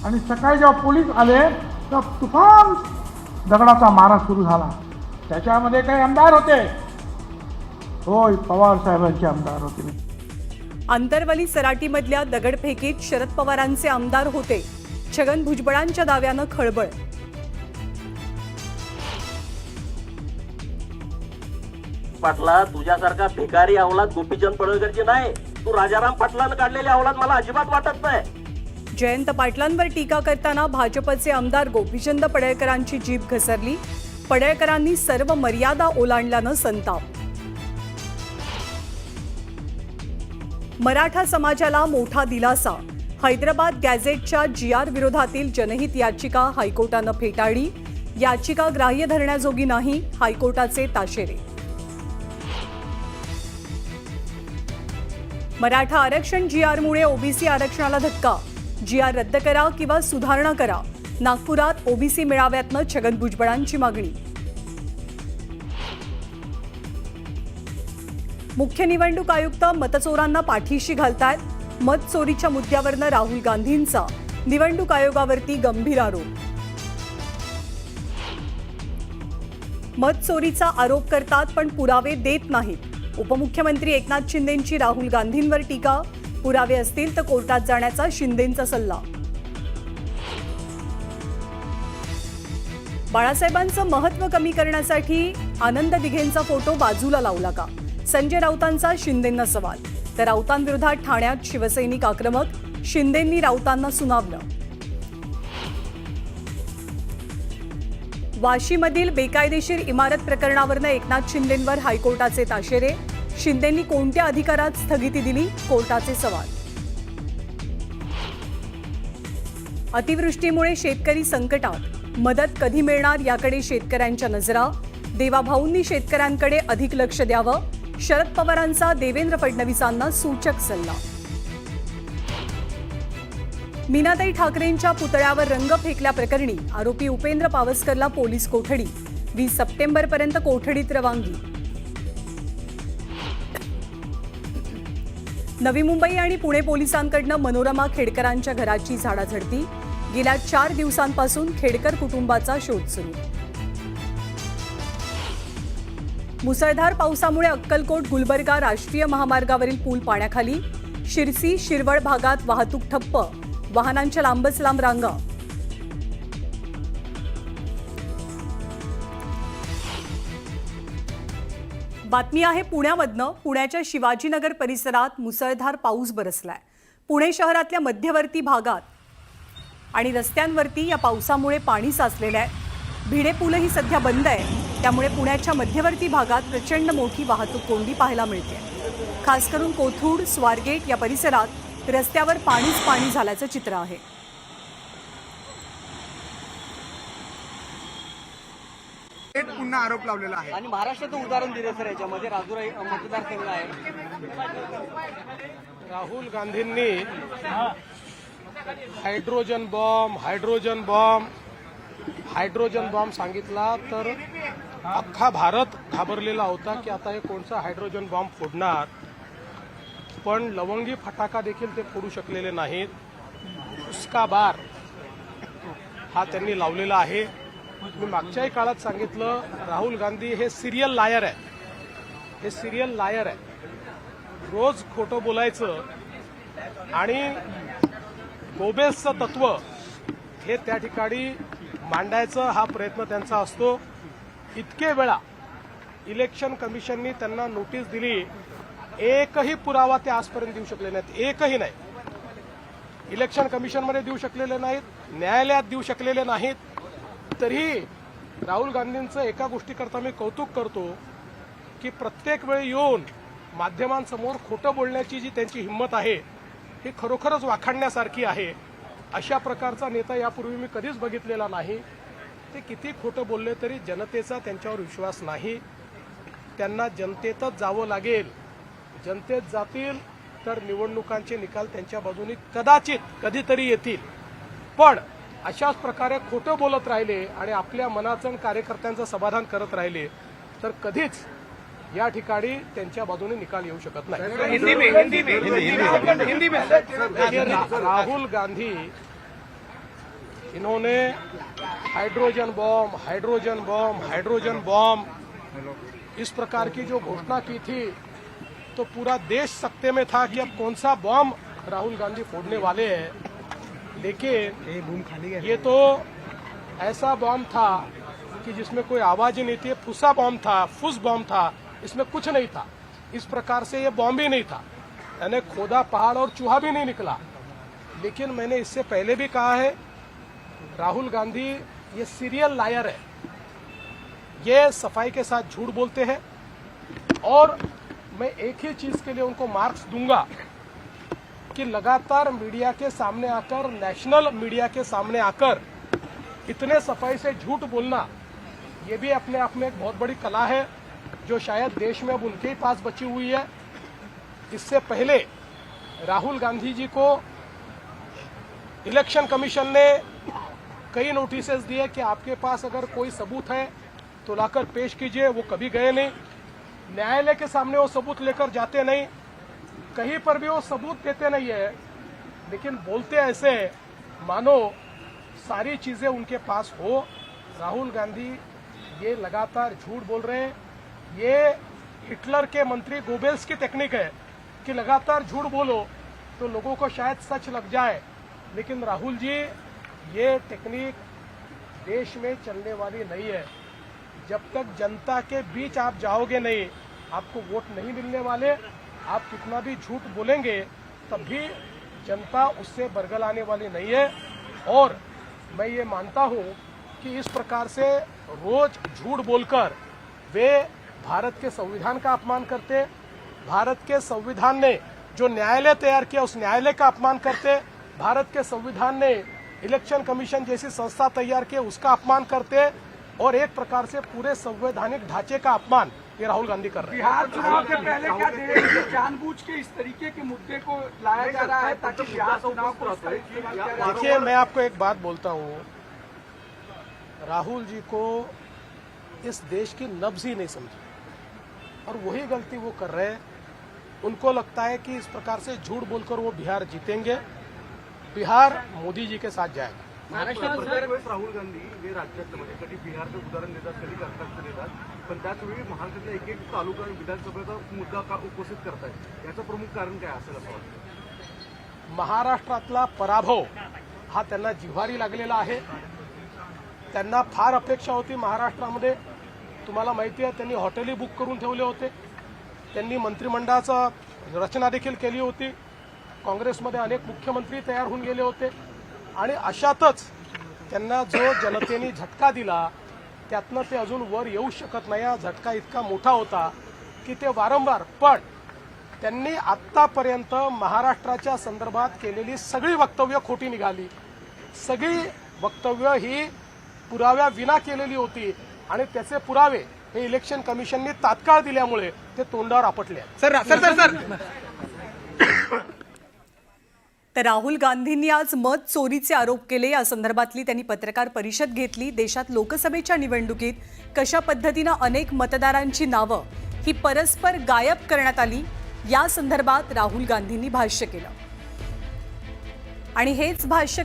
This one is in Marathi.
आणि सकाळी जेव्हा पोलीस आले तर तुफान दगडाचा मारा सुरू झाला. त्याच्यामध्ये काही आमदार होते, होय पवार साहेबांचे आमदार होते. आंतरवली सराटीमधल्या दगडफेकीत शरद पवारांचे आमदार होते. छगन भुजबळांच्या दाव्यानं खळबळ. पाटला तुझ्यासारखा भिकारी अवलाद गोपीचंद पडळकरची नाही, तू राजाराम पाटलांना काढलेली अवलाद मला अजिबात वाटत नाही. जयंत पाटलांवर टीका करताना भाजपचे आमदार गोपीचंद पडळकरांची जीभ घसरली. पडळकरांनी सर्व मर्यादा ओलांडल्यानं संताप. मराठा समाजाला मोठा दिलासा. हैदराबाद गॅझेटच्या GR विरोधातील जनहित याचिका हायकोर्टानं फेटाळली. याचिका ग्राह्य धरण्याजोगी नाही, हायकोर्टाचे ताशेरे. मराठा आरक्षण GRमुळे ओबीसी आरक्षणाला धक्का. GR रद्द करा किंवा सुधारणा करा. नागपुरात ओबीसी मेळाव्यातनं छगन भुजबळांची मागणी. मुख्य निवडणूक आयुक्त मतचोरांना पाठीशी घालतायत. मत चोरीच्या मुद्द्यावरनं राहुल गांधींचा निवडणूक आयोगावरती गंभीर आरोप. मत चोरीचा आरोप करतात पण पुरावे देत नाहीत. उपमुख्यमंत्री एकनाथ शिंदेंची राहुल गांधींवर टीका. पुरावे असतील तर कोर्टात जाण्याचा शिंदेंचा सल्ला. बाळासाहेबांचं महत्त्व कमी करण्यासाठी आनंद दिघेंचा फोटो बाजूला लावला का? संजय राऊतांचा शिंदेंना सवाल. तर राऊतांविरोधात ठाण्यात शिवसैनिक आक्रमक. शिंदेंनी राऊतांना सुनावलं. वाशीमधील बेकायदेशीर इमारत प्रकरणावरनं एकनाथ शिंदेंवर हायकोर्टाचे ताशेरे. शिंदेंनी कोणत्या अधिकारात स्थगिती दिली? कोर्टाचे सवाल. अतिवृष्टीमुळे शेतकरी संकटात. मदत कधी मिळणार याकडे शेतकऱ्यांच्या नजरा. देवाभाऊंनी शेतकऱ्यांकडे अधिक लक्ष द्यावं. शरद पवारांचा देवेंद्र फडणवीसांना सूचक सल्ला. मीनाताई ठाकरेंच्या पुतळ्यावर रंग फेकल्याप्रकरणी आरोपी उपेंद्र पावसकरला पोलीस कोठडी. 20 सप्टेंबरपर्यंत कोठडीत रवानगी. नवी मुंबई आणि पुणे पोलिसांकडनं मनोरमा खेडकरांच्या घराची झाडाझडती. गेल्या 4 दिवसांपासून खेडकर कुटुंबाचा शोध सुरू. मुसळधार पावसामुळे अक्कलकोट गुलबर्गा राष्ट्रीय महामार्गावरील पूल पाण्याखाली. शिरसी शिरवळ भागात वाहतूक ठप्प. वाहनांच्या लांबच लांब रांगा. बातमी आहे पुण्यामधनं. पुण्याच्या शिवाजीनगर परिसरात मुसळधार पाऊस बरसलाय. पुणे शहरातल्या मध्यवर्ती भागात आणि रस्त्यांवरती या पावसामुळे पाणी साचलेलं आहे. भिडे पूलही सध्या बंद आहे. त्यामुळे पुण्याच्या मध्यवर्ती भागात प्रचंड मोठी वाहतूक कोंडी पाहायला मिळते. खास करून कोथरूड, स्वारगेट या परिसरात रस्त्यावर पाणीच पाणी झाल्याचं चित्र आहे. पुन्हा आरोप लावलेला आहे आणि महाराष्ट्राचं उदाहरण दिलं सर. याच्यामध्ये राजुरी मतदारसंघ आहे. राहुल गांधींनी हायड्रोजन बॉम्ब सांगितला तर अख्खा भारत घाबरलेला होता की आता हे कोणचा हायड्रोजन बॉम्ब फोडणार. पण लवंगी फटाका देखील ते फोडू शकलेले नाहीत. उसका बार हा त्यांनी लावलेला आहे. मी मागच्याही काळात सांगितलं, राहुल गांधी हे सिरियल लायर आहे. रोज खोटं बोलायचं आणि गोबेल्सचं तत्व हे त्या ठिकाणी मांडायचं हा प्रयत्न त्यांचा असतो. इतके वेळा इलेक्शन कमिशननी त्यांना नोटीस दिली, एकही पुरावा ते आजपर्यंत देऊ शकले नाहीत. एकही नाही. इलेक्शन कमिशनमध्ये देऊ शकलेले नाहीत, न्यायालयात देऊ शकलेले नाहीत. तरीही राहुल गांधींचं एका गोष्टीकरता मी कौतुक करतो की प्रत्येक वेळी येऊन माध्यमांसमोर खोटं बोलण्याची जी त्यांची हिंमत आहे ही खरोखरच वाखाणण्यासारखी आहे. अशा प्रकारचा नेता यापूर्वी मी कधीच बघितलेला नाही. ते किती खोटं बोलले तरी जनतेचा त्यांच्यावर विश्वास नाही. त्यांना जनतेतच जावं लागेल. जनतेत जातील तर निवडणुकांचे निकाल त्यांच्या बाजूने कदाचित कधीतरी येतील. पण अशाच प्रकारे खोटं बोलत राहिले आणि आपल्या मनाचं आणि कार्यकर्त्यांचं समाधान करत राहिले तर कधीच या ठिकाणी त्यांच्या बाजूने निकाल येऊ शकत नाही. राहुल गांधी इन्होंने हाइड्रोजन बॉम्ब इस प्रकार की जो घोषणा की थी, तो पूरा देश सकते में था कि अब कौन सा बॉम्ब राहुल गांधी फोड़ने वाले हैं। लेकिन ये तो ऐसा बॉम्ब था कि जिसमें कोई आवाज ही नहीं थी, फुसा बॉम्ब था, इसमें कुछ नहीं था। इस प्रकार से ये बॉम्ब ही नहीं था, यानी खोदा पहाड़ और चूहा भी नहीं निकला। लेकिन मैंने इससे पहले भी कहा है, राहुल गांधी ये सीरियल लायर है, ये सफाई के साथ झूठ बोलते हैं। और मैं एक ही चीज के लिए उनको मार्क्स दूंगा कि लगातार मीडिया के सामने आकर, नेशनल मीडिया के सामने आकर इतने सफाई से झूठ बोलना, ये भी अपने आप में एक बहुत बड़ी कला है, जो शायद देश में अब उनके ही पास बची हुई है। इससे पहले राहुल गांधी जी को इलेक्शन कमीशन ने कई नोटिसेस दिए कि आपके पास अगर कोई सबूत है तो लाकर पेश कीजिए। वो कभी गए नहीं, न्यायालय के सामने वो सबूत लेकर जाते नहीं, कहीं पर भी वो सबूत देते नहीं है। लेकिन बोलते ऐसे मानो सारी चीजें उनके पास हो। राहुल गांधी ये लगातार झूठ बोल रहे हैं। ये हिटलर के मंत्री गोबेल्स की टेक्निक है कि लगातार झूठ बोलो तो लोगों को शायद सच लग जाए। लेकिन राहुल जी, ये टेक्निक देश में चलने वाली नहीं है। जब तक जनता के बीच आप जाओगे नहीं, आपको वोट नहीं मिलने वाले। आप कितना भी झूठ बोलेंगे तब भी जनता उससे बरगलाने वाली नहीं है। और मैं ये मानता हूं कि इस प्रकार से रोज झूठ बोलकर वे भारत के संविधान का अपमान करते, भारत के संविधान ने जो न्यायालय तैयार किया उस न्यायालय का अपमान करते, भारत के संविधान ने इलेक्शन कमीशन जैसी संस्था तैयार की उसका अपमान करते, और एक प्रकार से पूरे संवैधानिक ढांचे का अपमान ये राहुल गांधी कर रहे हैं। बिहार चुनाव के पहले क्या देश जानबूझ के इस तरीके के मुद्दे को लाया जा रहा है ताकि बिहार चुनाव को इसका इस्तेमाल किया जाए? देखिए, मैं आपको एक बात बोलता हूँ, राहुल जी को इस देश की नब्ज ही नहीं समझी और वही गलती वो कर रहे हैं। उनको लगता है कि इस प्रकार से झूठ बोलकर वो बिहार जीतेंगे, बिहार मोदी जी के साथ जाएगा। महाराष्ट्रात राहुल गांधी हे राज्यातलं म्हणजे कधी बिहारचं उदाहरण देतात, कधी कर्नाटकचं देतात, पण त्याचवेळी महाराष्ट्रातल्या एक तालुका आणि विधानसभेचा मुद्दा का उपस्थित करतायत, याचं प्रमुख कारण काय असेल असं वाटतं? महाराष्ट्रातला पराभव हा त्यांना जिव्हारी लागलेला आहे। त्यांना फार अपेक्षा होती महाराष्ट्रामध्ये। तुम्हाला माहिती आहे, त्यांनी हॉटेली बुक करून ठेवले होते, त्यांनी मंत्रिमंडळाचं रचना देखील केली होती, काँग्रेसमध्ये अनेक मुख्यमंत्री तयार होऊन गेले होते। आणि अशातच त्यांना जो जनतेने झटका दिला त्यातनं ते अजून वर येऊ शकत नाही। हा झटका इतका मोठा होता की ते वारंवार, पण त्यांनी आत्तापर्यंत महाराष्ट्राच्या संदर्भात केलेली सगळी वक्तव्य खोटी निघाली। सगळी वक्तव्य ही पुराव्या विना केलेली होती आणि त्याचे पुरावे हे इलेक्शन कमिशनने तात्काळ दिल्यामुळे ते तोंडावर आपटले। तर राहुल गांधींनी आज मत चोरीचे आरोप केले। या संदर्भातली त्यांनी पत्रकार परिषद घेतली। देशात लोकसभेच्या निवडणुकीत कशा पद्धतीनं अनेक मतदारांची नावं ही परस्पर गायब करण्यात आली, या संदर्भात राहुल गांधींनी भाष्य केलं आणि हेच भाष्य